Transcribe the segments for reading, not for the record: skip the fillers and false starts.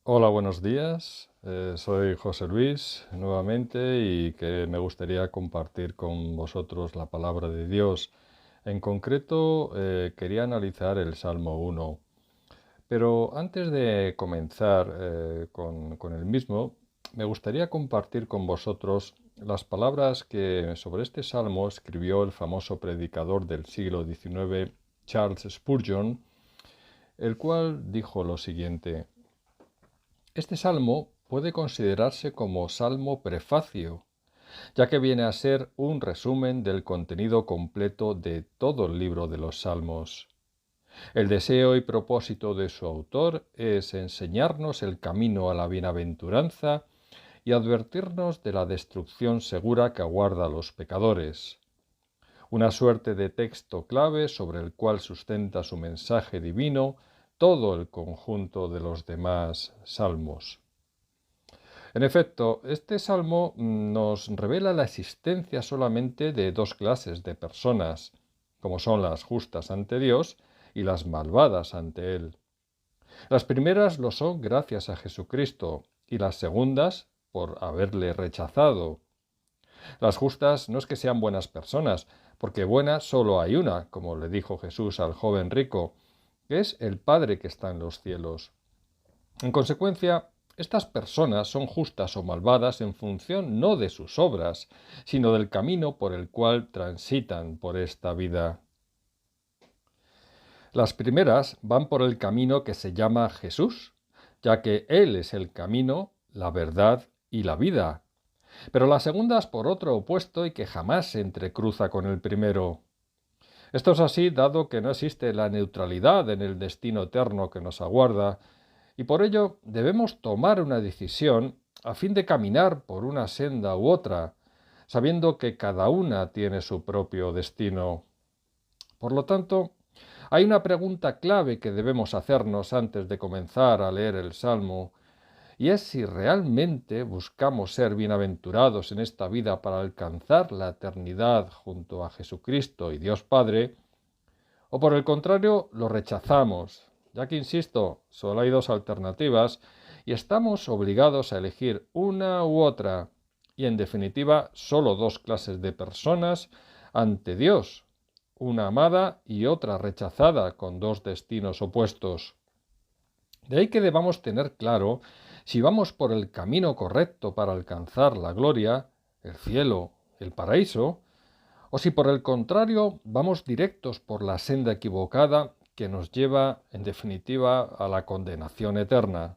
Hola, buenos días. Soy José Luis nuevamente y que me gustaría compartir con vosotros la palabra de Dios. En concreto, quería analizar el Salmo 1. Pero antes de comenzar con el mismo, me gustaría compartir con vosotros las palabras que sobre este salmo escribió el famoso predicador del siglo XIX, Charles Spurgeon, el cual dijo lo siguiente. Este salmo puede considerarse como salmo prefacio, ya que viene a ser un resumen del contenido completo de todo el libro de los salmos. El deseo y propósito de su autor es enseñarnos el camino a la bienaventuranza y advertirnos de la destrucción segura que aguarda a los pecadores. Una suerte de texto clave sobre el cual sustenta su mensaje divino todo el conjunto de los demás salmos. En efecto, este salmo nos revela la existencia solamente de dos clases de personas, como son las justas ante Dios y las malvadas ante Él. Las primeras lo son gracias a Jesucristo y las segundas por haberle rechazado. Las justas no es que sean buenas personas, porque buena solo hay una, como le dijo Jesús al joven rico, que es el Padre que está en los cielos. En consecuencia, estas personas son justas o malvadas en función no de sus obras, sino del camino por el cual transitan por esta vida. Las primeras van por el camino que se llama Jesús, ya que Él es el camino, la verdad y la vida. Pero las segundas por otro opuesto y que jamás se entrecruza con el primero. Esto es así dado que no existe la neutralidad en el destino eterno que nos aguarda, y por ello debemos tomar una decisión a fin de caminar por una senda u otra, sabiendo que cada una tiene su propio destino. Por lo tanto, hay una pregunta clave que debemos hacernos antes de comenzar a leer el Salmo, y es si realmente buscamos ser bienaventurados en esta vida para alcanzar la eternidad junto a Jesucristo y Dios Padre, o por el contrario lo rechazamos, ya que, insisto, solo hay dos alternativas y estamos obligados a elegir una u otra, y en definitiva solo dos clases de personas ante Dios, una amada y otra rechazada con dos destinos opuestos. De ahí que debamos tener claro si vamos por el camino correcto para alcanzar la gloria, el cielo, el paraíso, o si por el contrario vamos directos por la senda equivocada que nos lleva, en definitiva, a la condenación eterna.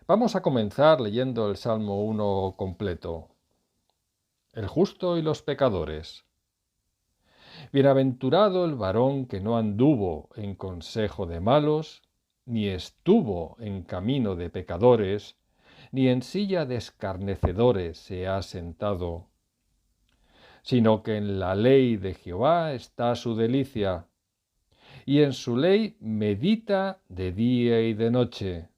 Vamos a comenzar leyendo el Salmo 1 completo. El justo y los pecadores. Bienaventurado el varón que no anduvo en consejo de malos, ni estuvo en camino de pecadores, ni en silla de escarnecedores se ha sentado, sino que en la ley de Jehová está su delicia, y en su ley medita de día y de noche.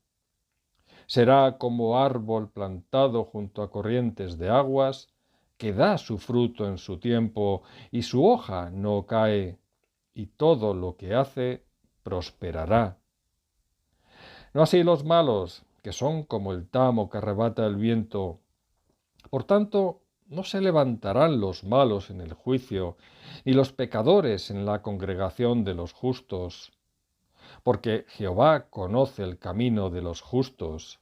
Será como árbol plantado junto a corrientes de aguas, que da su fruto en su tiempo, y su hoja no cae, y todo lo que hace prosperará. No así los malos, que son como el tamo que arrebata el viento. Por tanto, no se levantarán los malos en el juicio, ni los pecadores en la congregación de los justos, porque Jehová conoce el camino de los justos,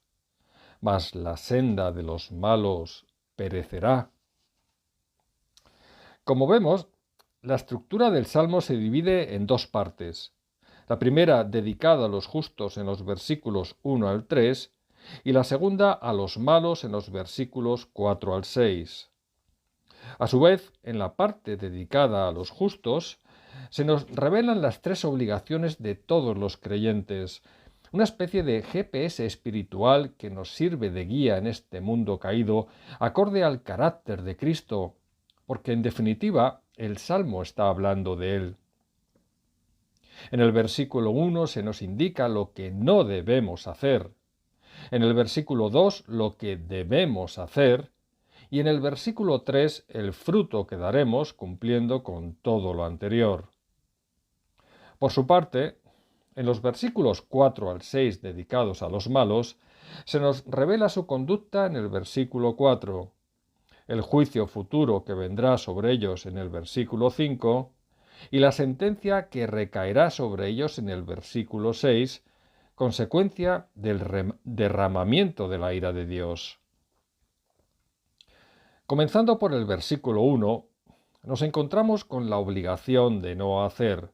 mas la senda de los malos perecerá. Como vemos, la estructura del Salmo se divide en dos partes. La primera dedicada a los justos en los versículos 1 al 3 y la segunda a los malos en los versículos 4 al 6. A su vez, en la parte dedicada a los justos, se nos revelan las tres obligaciones de todos los creyentes, una especie de GPS espiritual que nos sirve de guía en este mundo caído, acorde al carácter de Cristo, porque en definitiva el Salmo está hablando de él. En el versículo 1 se nos indica lo que no debemos hacer, en el versículo 2 lo que debemos hacer, y en el versículo 3 el fruto que daremos cumpliendo con todo lo anterior. Por su parte, en los versículos 4 al 6 dedicados a los malos, se nos revela su conducta en el versículo 4, el juicio futuro que vendrá sobre ellos en el versículo 5 y la sentencia que recaerá sobre ellos en el versículo 6, consecuencia del derramamiento de la ira de Dios. Comenzando por el versículo 1, nos encontramos con la obligación de no hacer.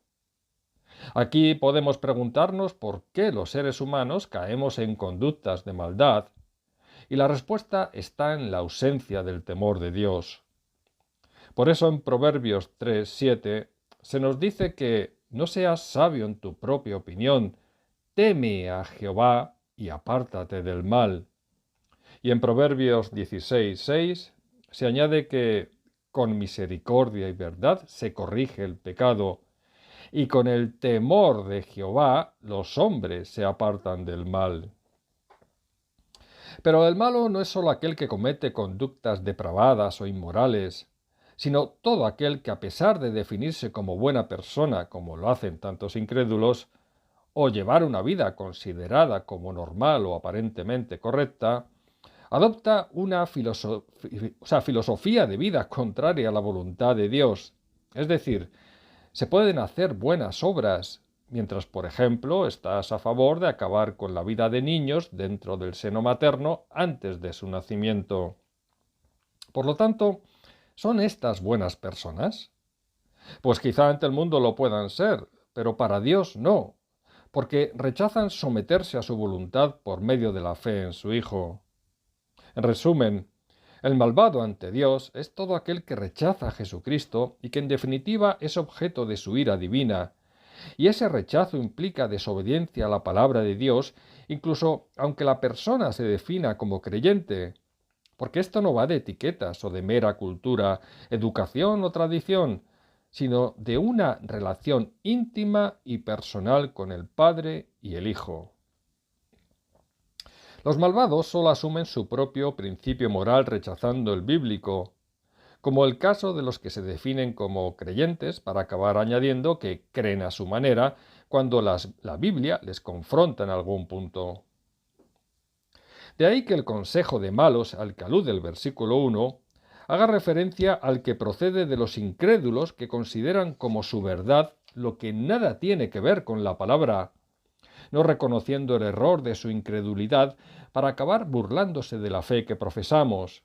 Aquí podemos preguntarnos por qué los seres humanos caemos en conductas de maldad, y la respuesta está en la ausencia del temor de Dios. Por eso en Proverbios 3:7 se nos dice que no seas sabio en tu propia opinión, teme a Jehová y apártate del mal. Y en Proverbios 16:6 se añade que con misericordia y verdad se corrige el pecado, y con el temor de Jehová los hombres se apartan del mal. Pero el malo no es solo aquel que comete conductas depravadas o inmorales, sino todo aquel que, a pesar de definirse como buena persona, como lo hacen tantos incrédulos, o llevar una vida considerada como normal o aparentemente correcta, adopta una filosofía de vida contraria a la voluntad de Dios. Es decir, se pueden hacer buenas obras, mientras, por ejemplo, estás a favor de acabar con la vida de niños dentro del seno materno antes de su nacimiento. Por lo tanto, ¿son estas buenas personas? Pues quizá ante el mundo lo puedan ser, pero para Dios no, porque rechazan someterse a su voluntad por medio de la fe en su Hijo. En resumen, el malvado ante Dios es todo aquel que rechaza a Jesucristo y que en definitiva es objeto de su ira divina, y ese rechazo implica desobediencia a la palabra de Dios, incluso aunque la persona se defina como creyente, porque esto no va de etiquetas o de mera cultura, educación o tradición, sino de una relación íntima y personal con el Padre y el Hijo. Los malvados solo asumen su propio principio moral rechazando el bíblico, como el caso de los que se definen como creyentes para acabar añadiendo que creen a su manera cuando la Biblia les confronta en algún punto. De ahí que el consejo de malos al que alude el versículo 1 haga referencia al que procede de los incrédulos que consideran como su verdad lo que nada tiene que ver con la palabra, no reconociendo el error de su incredulidad para acabar burlándose de la fe que profesamos.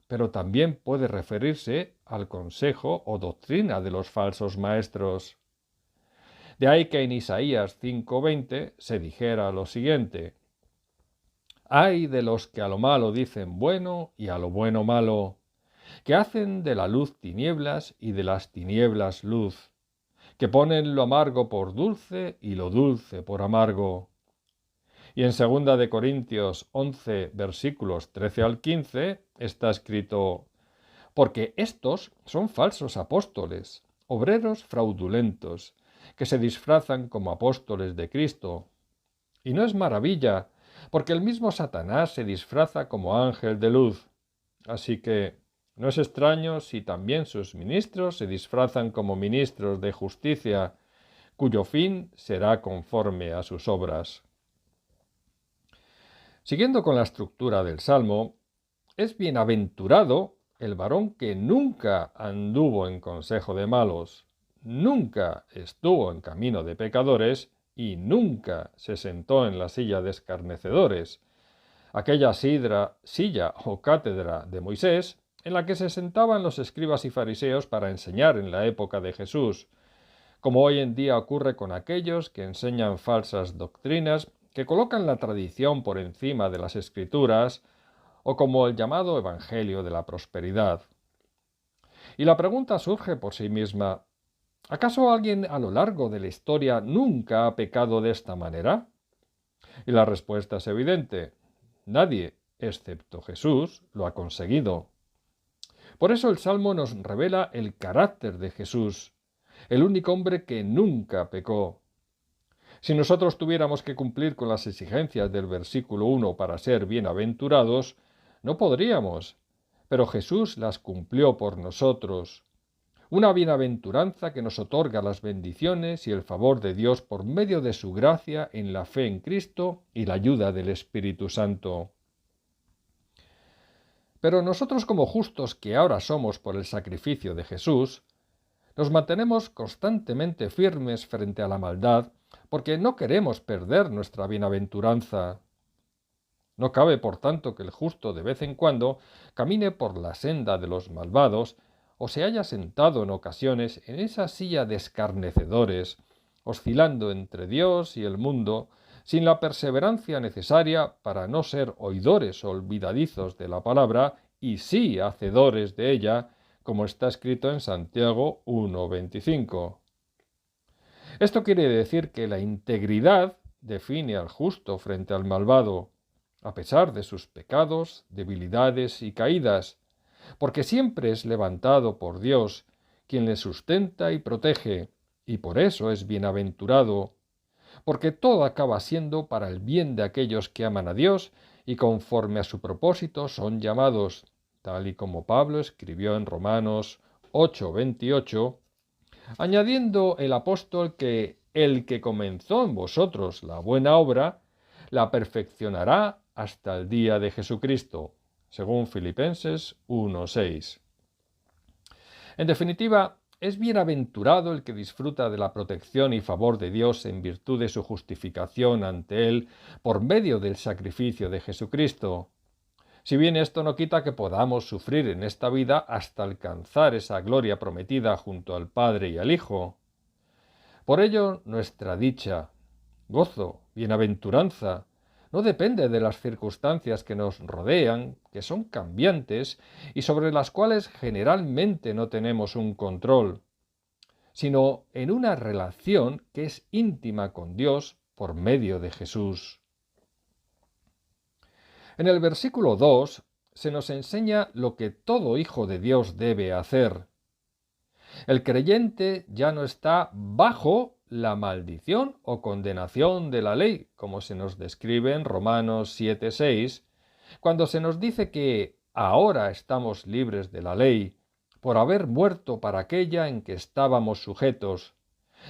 Pero también puede referirse al consejo o doctrina de los falsos maestros. De ahí que en Isaías 5:20 se dijera lo siguiente: «Ay de los que a lo malo dicen bueno y a lo bueno malo, que hacen de la luz tinieblas y de las tinieblas luz, que ponen lo amargo por dulce y lo dulce por amargo». Y en 2 de Corintios 11, versículos 13 al 15, está escrito: «Porque estos son falsos apóstoles, obreros fraudulentos, que se disfrazan como apóstoles de Cristo. Y no es maravilla, porque el mismo Satanás se disfraza como ángel de luz. Así que no es extraño si también sus ministros se disfrazan como ministros de justicia, cuyo fin será conforme a sus obras». Siguiendo con la estructura del Salmo, es bienaventurado el varón que nunca anduvo en consejo de malos, nunca estuvo en camino de pecadores y nunca se sentó en la silla de escarnecedores, aquella silla o cátedra de Moisés en la que se sentaban los escribas y fariseos para enseñar en la época de Jesús, como hoy en día ocurre con aquellos que enseñan falsas doctrinas, que colocan la tradición por encima de las escrituras, o como el llamado Evangelio de la Prosperidad. Y la pregunta surge por sí misma: ¿acaso alguien a lo largo de la historia nunca ha pecado de esta manera? Y la respuesta es evidente: nadie, excepto Jesús, lo ha conseguido. Por eso el Salmo nos revela el carácter de Jesús, el único hombre que nunca pecó. Si nosotros tuviéramos que cumplir con las exigencias del versículo 1 para ser bienaventurados, no podríamos, pero Jesús las cumplió por nosotros. una bienaventuranza que nos otorga las bendiciones y el favor de Dios por medio de su gracia en la fe en Cristo y la ayuda del Espíritu Santo. Pero nosotros como justos que ahora somos por el sacrificio de Jesús, nos mantenemos constantemente firmes frente a la maldad porque no queremos perder nuestra bienaventuranza. No cabe, por tanto, que el justo de vez en cuando camine por la senda de los malvados o se haya sentado en ocasiones en esa silla de escarnecedores, oscilando entre Dios y el mundo, sin la perseverancia necesaria para no ser oidores olvidadizos de la palabra y sí hacedores de ella, como está escrito en Santiago 1:25. Esto quiere decir que la integridad define al justo frente al malvado, a pesar de sus pecados, debilidades y caídas, porque siempre es levantado por Dios, quien le sustenta y protege, y por eso es bienaventurado, porque todo acaba siendo para el bien de aquellos que aman a Dios y conforme a su propósito son llamados, tal y como Pablo escribió en Romanos 8:28, añadiendo el apóstol que el que comenzó en vosotros la buena obra, la perfeccionará hasta el día de Jesucristo, según Filipenses 1:6. En definitiva, es bienaventurado el que disfruta de la protección y favor de Dios en virtud de su justificación ante Él por medio del sacrificio de Jesucristo. Si bien esto no quita que podamos sufrir en esta vida hasta alcanzar esa gloria prometida junto al Padre y al Hijo. Por ello, nuestra dicha, gozo, bienaventuranza, no depende de las circunstancias que nos rodean, que son cambiantes y sobre las cuales generalmente no tenemos un control, sino en una relación que es íntima con Dios por medio de Jesús. En el versículo 2 se nos enseña lo que todo hijo de Dios debe hacer. El creyente ya no está bajo la maldición o condenación de la ley, como se nos describe en Romanos 7:6, cuando se nos dice que ahora estamos libres de la ley, por haber muerto para aquella en que estábamos sujetos,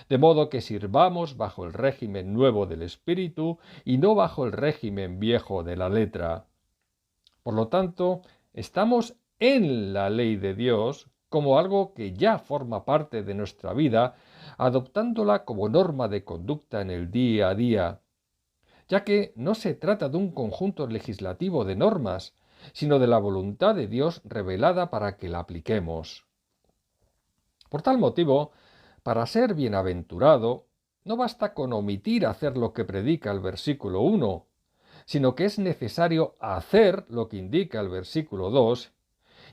de modo que sirvamos bajo el régimen nuevo del Espíritu y no bajo el régimen viejo de la letra. Por lo tanto, estamos en la ley de Dios como algo que ya forma parte de nuestra vida, adoptándola como norma de conducta en el día a día, ya que no se trata de un conjunto legislativo de normas, sino de la voluntad de Dios revelada para que la apliquemos. Por tal motivo, para ser bienaventurado, no basta con omitir hacer lo que predica el versículo 1, sino que es necesario hacer lo que indica el versículo 2,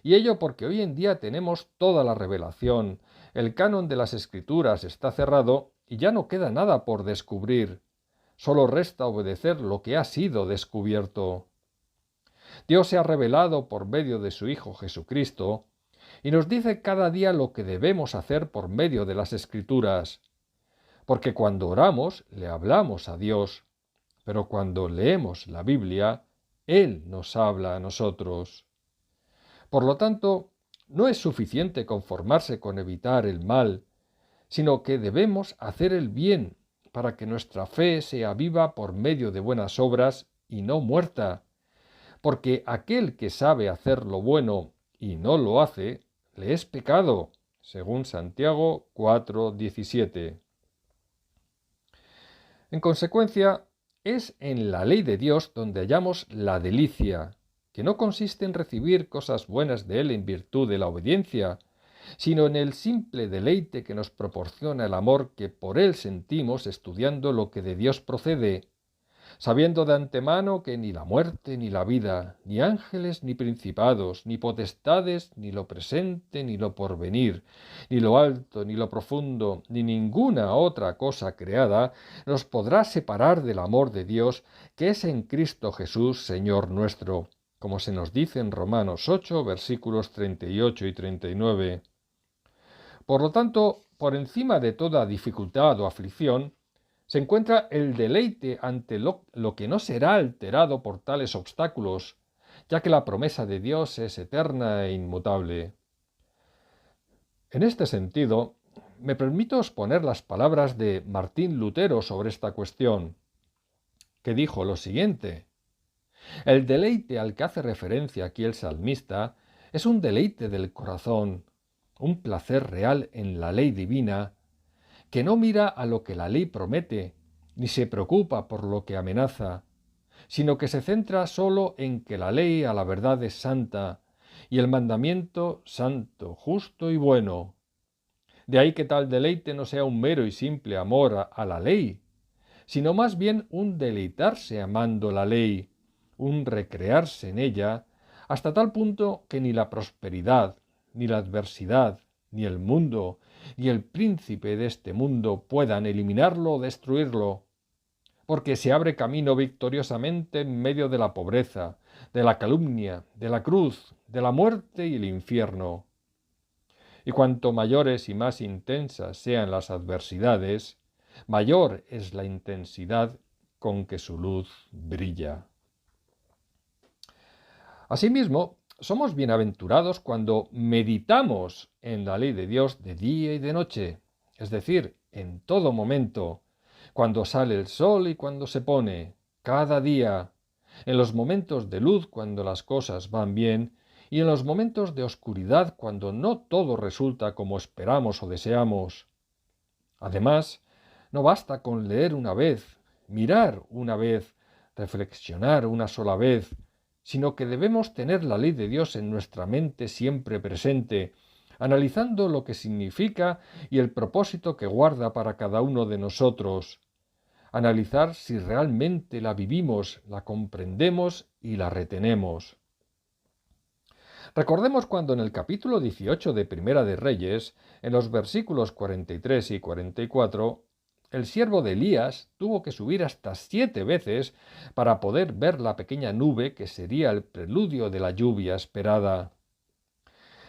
y ello porque hoy en día tenemos toda la revelación, el canon de las Escrituras está cerrado y ya no queda nada por descubrir, solo resta obedecer lo que ha sido descubierto. Dios se ha revelado por medio de su Hijo Jesucristo, y nos dice cada día lo que debemos hacer por medio de las Escrituras, porque cuando oramos le hablamos a Dios, pero cuando leemos la Biblia, Él nos habla a nosotros. Por lo tanto, no es suficiente conformarse con evitar el mal, sino que debemos hacer el bien para que nuestra fe sea viva por medio de buenas obras y no muerta, porque aquel que sabe hacer lo bueno y no lo hace, le es pecado, según Santiago 4:17. En consecuencia, es en la ley de Dios donde hallamos la delicia, que no consiste en recibir cosas buenas de Él en virtud de la obediencia, sino en el simple deleite que nos proporciona el amor que por Él sentimos estudiando lo que de Dios procede, sabiendo de antemano que ni la muerte ni la vida, ni ángeles ni principados, ni potestades, ni lo presente ni lo porvenir, ni lo alto ni lo profundo, ni ninguna otra cosa creada, nos podrá separar del amor de Dios que es en Cristo Jesús, Señor nuestro, como se nos dice en Romanos 8, versículos 38 y 39. Por lo tanto, por encima de toda dificultad o aflicción, se encuentra el deleite ante lo que no será alterado por tales obstáculos, ya que la promesa de Dios es eterna e inmutable. En este sentido, me permito exponer las palabras de Martín Lutero sobre esta cuestión, que dijo lo siguiente: el deleite al que hace referencia aquí el salmista es un deleite del corazón, un placer real en la ley divina, que no mira a lo que la ley promete, ni se preocupa por lo que amenaza, sino que se centra solo en que la ley a la verdad es santa, y el mandamiento santo, justo y bueno. De ahí que tal deleite no sea un mero y simple amor a la ley, sino más bien un deleitarse amando la ley, un recrearse en ella, hasta tal punto que ni la prosperidad, ni la adversidad, ni el mundo, ni el príncipe de este mundo puedan eliminarlo o destruirlo, porque se abre camino victoriosamente en medio de la pobreza, de la calumnia, de la cruz, de la muerte y el infierno. Y cuanto mayores y más intensas sean las adversidades, mayor es la intensidad con que su luz brilla. Asimismo, somos bienaventurados cuando meditamos en la ley de Dios de día y de noche, es decir, en todo momento, cuando sale el sol y cuando se pone, cada día, en los momentos de luz cuando las cosas van bien y en los momentos de oscuridad cuando no todo resulta como esperamos o deseamos. Además, no basta con leer una vez, mirar una vez, reflexionar una sola vez, sino que debemos tener la ley de Dios en nuestra mente siempre presente, analizando lo que significa y el propósito que guarda para cada uno de nosotros. Analizar si realmente la vivimos, la comprendemos y la retenemos. Recordemos cuando en el capítulo 18 de Primera de Reyes, en los versículos 43 y 44, el siervo de Elías tuvo que subir hasta 7 veces para poder ver la pequeña nube que sería el preludio de la lluvia esperada.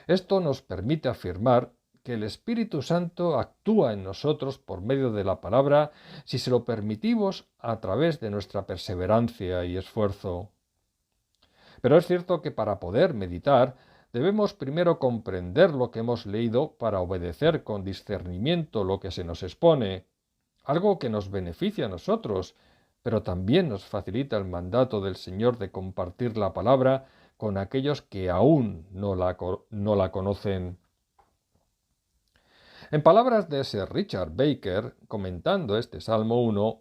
Esto nos permite afirmar que el Espíritu Santo actúa en nosotros por medio de la palabra si se lo permitimos a través de nuestra perseverancia y esfuerzo. Pero es cierto que para poder meditar debemos primero comprender lo que hemos leído para obedecer con discernimiento lo que se nos expone, algo que nos beneficia a nosotros, pero también nos facilita el mandato del Señor de compartir la palabra con aquellos que aún no la conocen. En palabras de Sir Richard Baker, comentando este Salmo 1,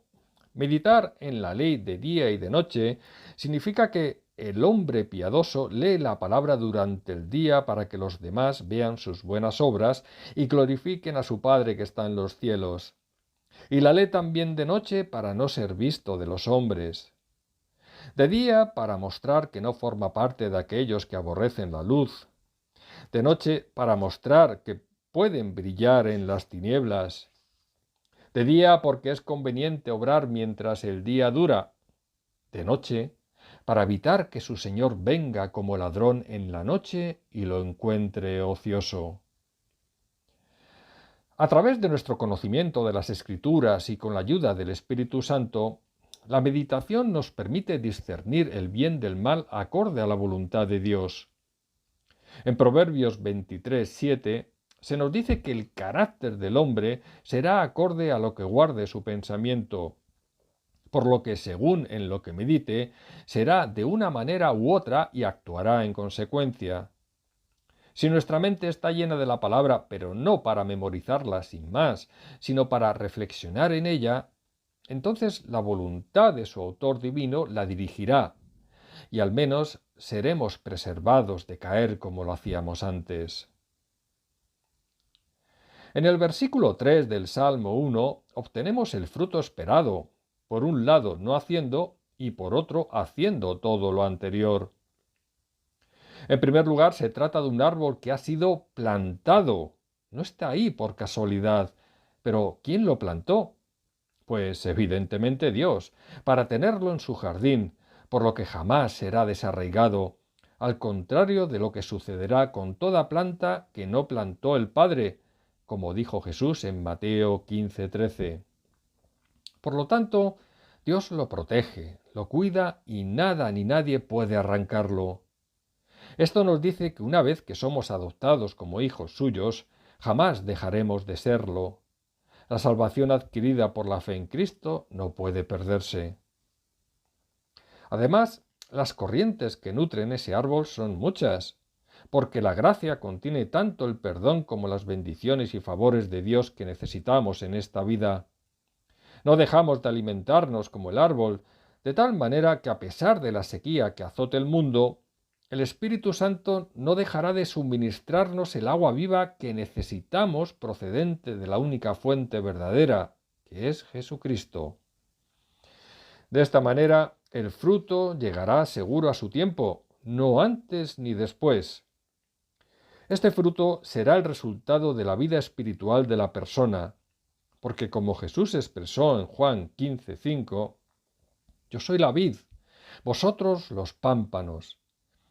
meditar en la ley de día y de noche significa que el hombre piadoso lee la palabra durante el día para que los demás vean sus buenas obras y glorifiquen a su Padre que está en los cielos. Y la lee también de noche para no ser visto de los hombres. De día para mostrar que no forma parte de aquellos que aborrecen la luz. De noche para mostrar que pueden brillar en las tinieblas. De día porque es conveniente obrar mientras el día dura. De noche para evitar que su señor venga como ladrón en la noche y lo encuentre ocioso. A través de nuestro conocimiento de las Escrituras y con la ayuda del Espíritu Santo, la meditación nos permite discernir el bien del mal acorde a la voluntad de Dios. En Proverbios 23:7 se nos dice que el carácter del hombre será acorde a lo que guarde su pensamiento, por lo que según en lo que medite, será de una manera u otra y actuará en consecuencia. Si nuestra mente está llena de la palabra, pero no para memorizarla sin más, sino para reflexionar en ella, entonces la voluntad de su autor divino la dirigirá, y al menos seremos preservados de caer como lo hacíamos antes. En el versículo 3 del Salmo 1 obtenemos el fruto esperado, por un lado no haciendo y por otro haciendo todo lo anterior. En primer lugar, se trata de un árbol que ha sido plantado. No está ahí por casualidad. Pero ¿quién lo plantó? Pues evidentemente Dios, para tenerlo en su jardín, por lo que jamás será desarraigado, al contrario de lo que sucederá con toda planta que no plantó el Padre, como dijo Jesús en Mateo 15:13. Por lo tanto, Dios lo protege, lo cuida y nada ni nadie puede arrancarlo. Esto nos dice que una vez que somos adoptados como hijos suyos, Jamás dejaremos de serlo. La salvación adquirida por la fe en Cristo no puede perderse. Además, las corrientes que nutren ese árbol son muchas, porque la gracia contiene tanto el perdón como las bendiciones y favores de Dios que necesitamos en esta vida. No dejamos de alimentarnos como el árbol, de tal manera que a pesar de la sequía que azote el mundo, el Espíritu Santo no dejará de suministrarnos el agua viva que necesitamos procedente de la única fuente verdadera, que es Jesucristo. De esta manera, el fruto llegará seguro a su tiempo, no antes ni después. Este fruto será el resultado de la vida espiritual de la persona, porque como Jesús expresó en Juan 15:5, yo soy la vid, vosotros los pámpanos.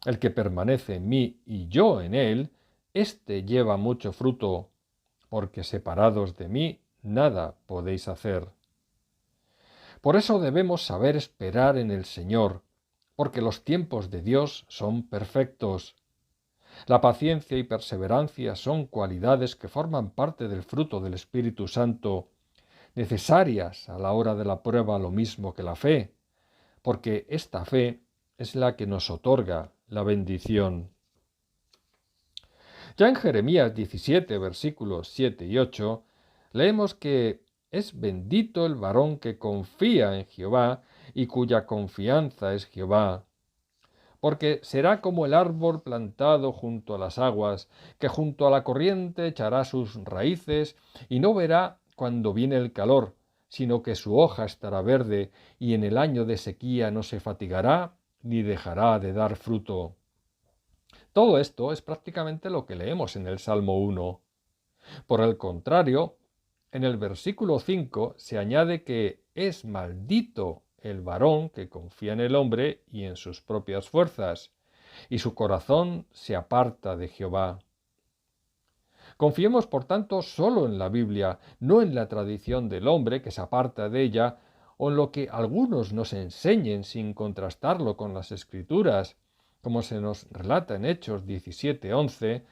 El que permanece en mí y yo en él, éste lleva mucho fruto, porque separados de mí nada podéis hacer. Por eso debemos saber esperar en el Señor, porque los tiempos de Dios son perfectos. La paciencia y perseverancia son cualidades que forman parte del fruto del Espíritu Santo, necesarias a la hora de la prueba lo mismo que la fe, porque esta fe es la que nos otorga la bendición. Ya en Jeremías 17, versículos 7 y 8, leemos que es bendito el varón que confía en Jehová y cuya confianza es Jehová, porque será como el árbol plantado junto a las aguas, que junto a la corriente echará sus raíces y no verá cuando viene el calor, sino que su hoja estará verde y en el año de sequía no se fatigará ni dejará de dar fruto. Todo esto es prácticamente lo que leemos en el Salmo 1. Por el contrario, en el versículo 5 se añade que es maldito el varón que confía en el hombre y en sus propias fuerzas, y su corazón se aparta de Jehová. Confiemos, por tanto, solo en la Biblia, no en la tradición del hombre que se aparta de ella, o en lo que algunos nos enseñen sin contrastarlo con las Escrituras, como se nos relata en Hechos 17:11,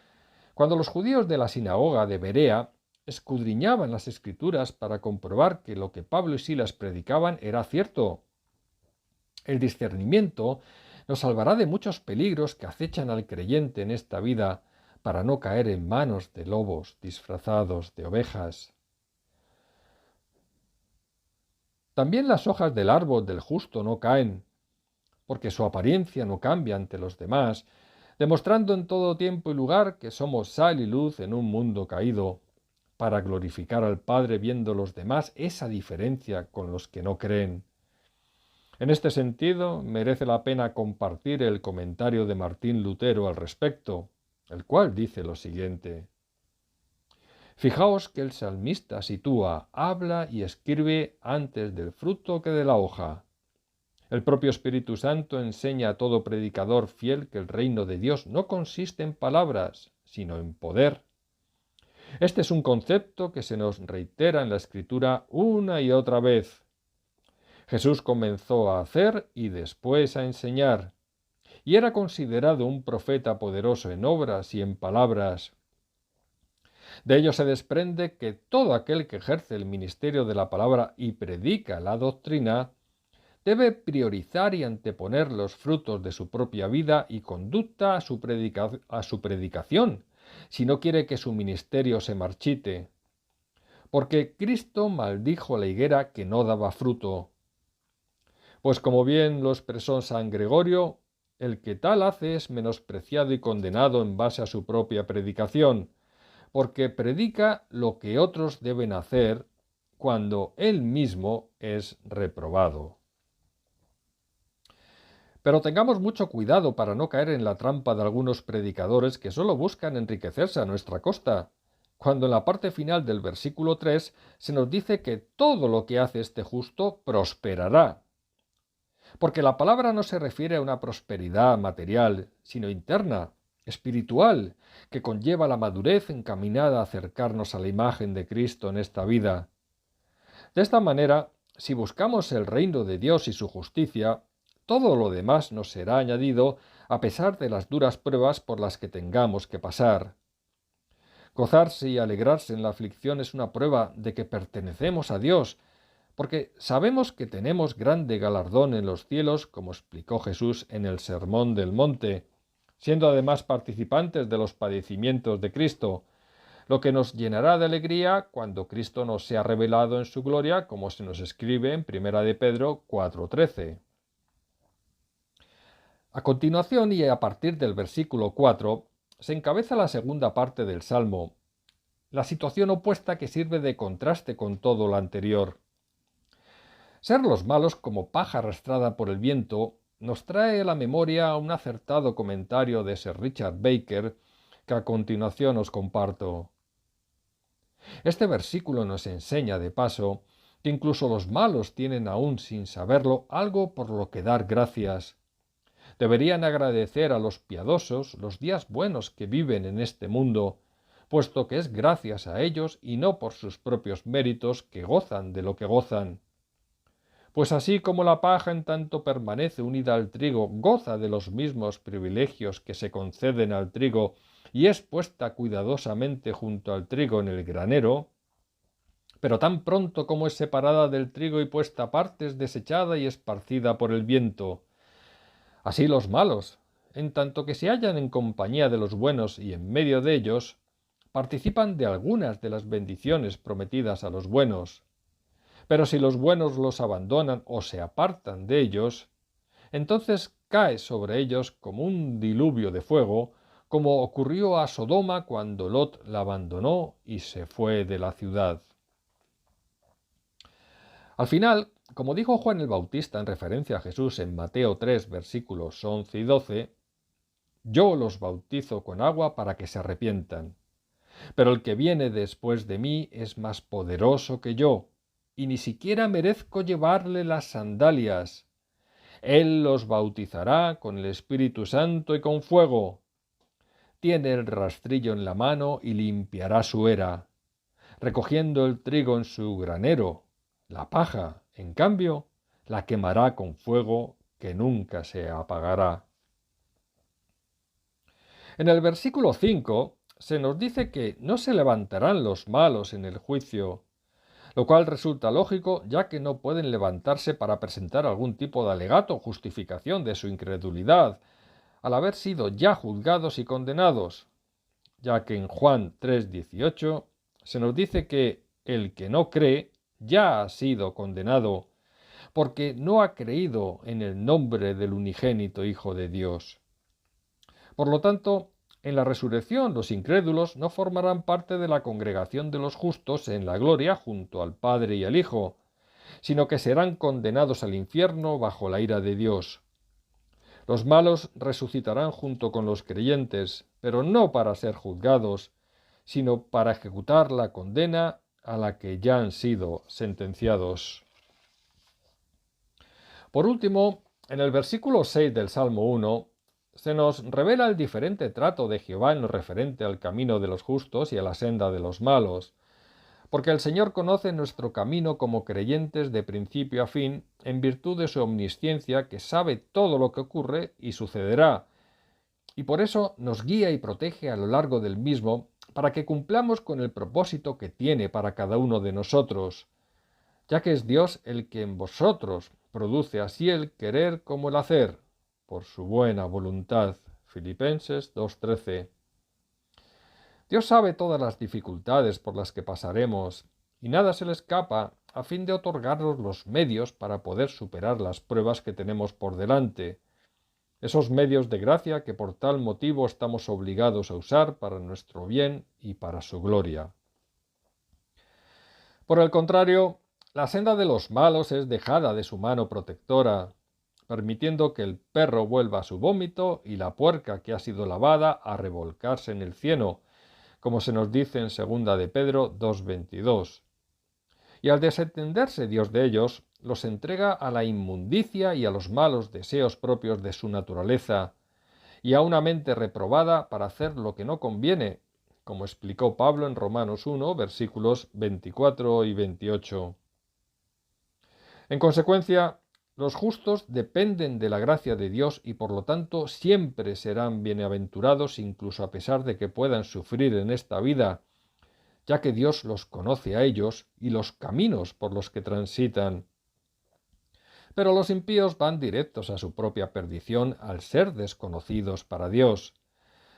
cuando los judíos de la sinagoga de Berea escudriñaban las Escrituras para comprobar que lo que Pablo y Silas predicaban era cierto. El discernimiento nos salvará de muchos peligros que acechan al creyente en esta vida, para no caer en manos de lobos disfrazados de ovejas. También las hojas del árbol del justo no caen, porque su apariencia no cambia ante los demás, demostrando en todo tiempo y lugar que somos sal y luz en un mundo caído, para glorificar al Padre viendo los demás esa diferencia con los que no creen. En este sentido, merece la pena compartir el comentario de Martín Lutero al respecto, el cual dice lo siguiente: fijaos que el salmista sitúa, habla y escribe antes del fruto que de la hoja. El propio Espíritu Santo enseña a todo predicador fiel que el reino de Dios no consiste en palabras, sino en poder. Este es un concepto que se nos reitera en la Escritura una y otra vez. Jesús comenzó a hacer y después a enseñar, y era considerado un profeta poderoso en obras y en palabras. De ello se desprende que todo aquel que ejerce el ministerio de la palabra y predica la doctrina debe priorizar y anteponer los frutos de su propia vida y conducta a su predicación, si no quiere que su ministerio se marchite. Porque Cristo maldijo la higuera que no daba fruto. Pues como bien lo expresó San Gregorio, el que tal hace es menospreciado y condenado en base a su propia predicación, porque predica lo que otros deben hacer cuando él mismo es reprobado. Pero tengamos mucho cuidado para no caer en la trampa de algunos predicadores que solo buscan enriquecerse a nuestra costa, cuando en la parte final del versículo 3 se nos dice que todo lo que hace este justo prosperará. Porque la palabra no se refiere a una prosperidad material, sino interna, espiritual, que conlleva la madurez encaminada a acercarnos a la imagen de Cristo en esta vida. De esta manera, si buscamos el reino de Dios y su justicia, todo lo demás nos será añadido a pesar de las duras pruebas por las que tengamos que pasar. Gozarse y alegrarse en la aflicción es una prueba de que pertenecemos a Dios, porque sabemos que tenemos grande galardón en los cielos, como explicó Jesús en el Sermón del Monte, siendo además participantes de los padecimientos de Cristo, lo que nos llenará de alegría cuando Cristo nos sea revelado en su gloria, como se nos escribe en 1 de Pedro 4:13. A continuación y a partir del versículo 4, se encabeza la segunda parte del Salmo, la situación opuesta que sirve de contraste con todo lo anterior. Ser los malos como paja arrastrada por el viento nos trae a la memoria un acertado comentario de Sir Richard Baker que a continuación os comparto. Este versículo nos enseña, de paso, que incluso los malos tienen aún sin saberlo algo por lo que dar gracias. Deberían agradecer a los piadosos los días buenos que viven en este mundo, puesto que es gracias a ellos y no por sus propios méritos que gozan de lo que gozan. Pues así como la paja en tanto permanece unida al trigo goza de los mismos privilegios que se conceden al trigo y es puesta cuidadosamente junto al trigo en el granero, pero tan pronto como es separada del trigo y puesta aparte es desechada y esparcida por el viento. Así los malos, en tanto que se hallan en compañía de los buenos y en medio de ellos, participan de algunas de las bendiciones prometidas a los buenos. Pero si los buenos los abandonan o se apartan de ellos, entonces cae sobre ellos como un diluvio de fuego, como ocurrió a Sodoma cuando Lot la abandonó y se fue de la ciudad. Al final, como dijo Juan el Bautista en referencia a Jesús en Mateo 3, versículos 11 y 12, yo los bautizo con agua para que se arrepientan, pero el que viene después de mí es más poderoso que yo, y ni siquiera merezco llevarle las sandalias. Él los bautizará con el Espíritu Santo y con fuego. Tiene el rastrillo en la mano y limpiará su era, recogiendo el trigo en su granero. La paja, en cambio, la quemará con fuego que nunca se apagará. En el versículo 5 se nos dice que no se levantarán los malos en el juicio, lo cual resulta lógico ya que no pueden levantarse para presentar algún tipo de alegato o justificación de su incredulidad, al haber sido ya juzgados y condenados, ya que en Juan 3:18 se nos dice que el que no cree ya ha sido condenado, porque no ha creído en el nombre del unigénito Hijo de Dios. Por lo tanto, en la resurrección los incrédulos no formarán parte de la congregación de los justos en la gloria junto al Padre y al Hijo, sino que serán condenados al infierno bajo la ira de Dios. Los malos resucitarán junto con los creyentes, pero no para ser juzgados, sino para ejecutar la condena a la que ya han sido sentenciados. Por último, en el versículo 6 del Salmo 1, se nos revela el diferente trato de Jehová en lo referente al camino de los justos y a la senda de los malos, porque el Señor conoce nuestro camino como creyentes de principio a fin, en virtud de su omnisciencia que sabe todo lo que ocurre y sucederá, y por eso nos guía y protege a lo largo del mismo, para que cumplamos con el propósito que tiene para cada uno de nosotros, ya que es Dios el que en vosotros produce así el querer como el hacer, por su buena voluntad. Filipenses 2:13. Dios sabe todas las dificultades por las que pasaremos, y nada se le escapa a fin de otorgarnos los medios para poder superar las pruebas que tenemos por delante, esos medios de gracia que por tal motivo estamos obligados a usar para nuestro bien y para su gloria. Por el contrario, la senda de los malos es dejada de su mano protectora, permitiendo que el perro vuelva a su vómito y la puerca que ha sido lavada a revolcarse en el cieno, como se nos dice en 2 de Pedro 2:22. Y al desentenderse Dios de ellos, los entrega a la inmundicia y a los malos deseos propios de su naturaleza, y a una mente reprobada para hacer lo que no conviene, como explicó Pablo en Romanos 1, versículos 24 y 28. En consecuencia, Los justos dependen de la gracia de Dios y por lo tanto siempre serán bienaventurados incluso a pesar de que puedan sufrir en esta vida, ya que Dios los conoce a ellos y los caminos por los que transitan. Pero los impíos van directos a su propia perdición al ser desconocidos para Dios,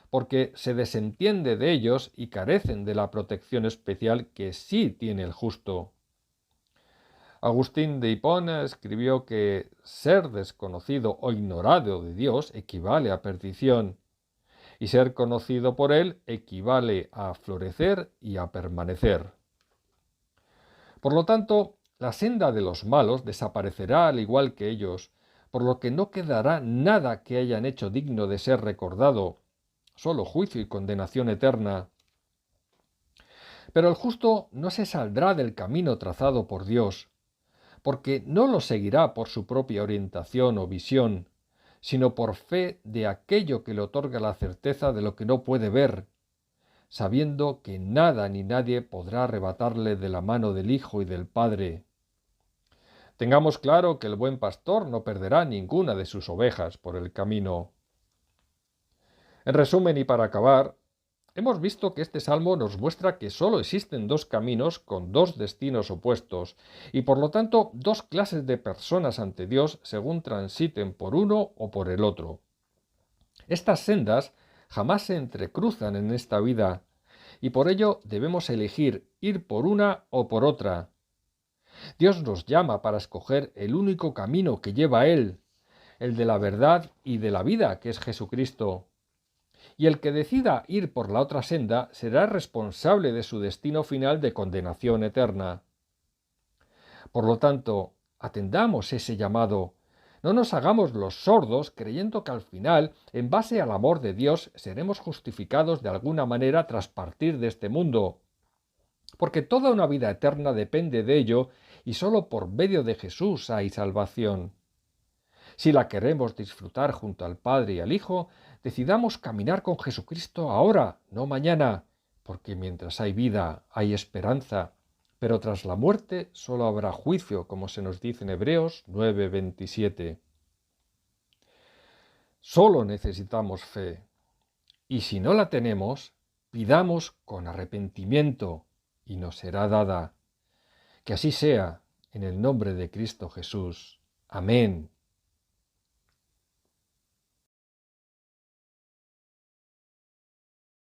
porque se desentiende de ellos y carecen de la protección especial que sí tiene el justo. Agustín de Hipona escribió que ser desconocido o ignorado de Dios equivale a perdición, y ser conocido por Él equivale a florecer y a permanecer. Por lo tanto, la senda de los malos desaparecerá al igual que ellos, por lo que no quedará nada que hayan hecho digno de ser recordado, solo juicio y condenación eterna. Pero el justo no se saldrá del camino trazado por Dios, porque no lo seguirá por su propia orientación o visión, sino por fe de aquello que le otorga la certeza de lo que no puede ver, sabiendo que nada ni nadie podrá arrebatarle de la mano del Hijo y del Padre. Tengamos claro que el buen pastor no perderá ninguna de sus ovejas por el camino. En resumen y para acabar, hemos visto que este salmo nos muestra que sólo existen dos caminos con dos destinos opuestos y por lo tanto dos clases de personas ante Dios según transiten por uno o por el otro. Estas sendas jamás se entrecruzan en esta vida y por ello debemos elegir ir por una o por otra. Dios nos llama para escoger el único camino que lleva a Él, el de la verdad y de la vida, que es Jesucristo. Y el que decida ir por la otra senda será responsable de su destino final de condenación eterna. Por lo tanto, atendamos ese llamado. No nos hagamos los sordos creyendo que al final, en base al amor de Dios, seremos justificados de alguna manera tras partir de este mundo. Porque toda una vida eterna depende de ello y sólo por medio de Jesús hay salvación. Si la queremos disfrutar junto al Padre y al Hijo, decidamos caminar con Jesucristo ahora, no mañana, porque mientras hay vida hay esperanza, pero tras la muerte solo habrá juicio, como se nos dice en Hebreos 9:27. Solo necesitamos fe, y si no la tenemos, pidamos con arrepentimiento, y nos será dada. Que así sea, en el nombre de Cristo Jesús. Amén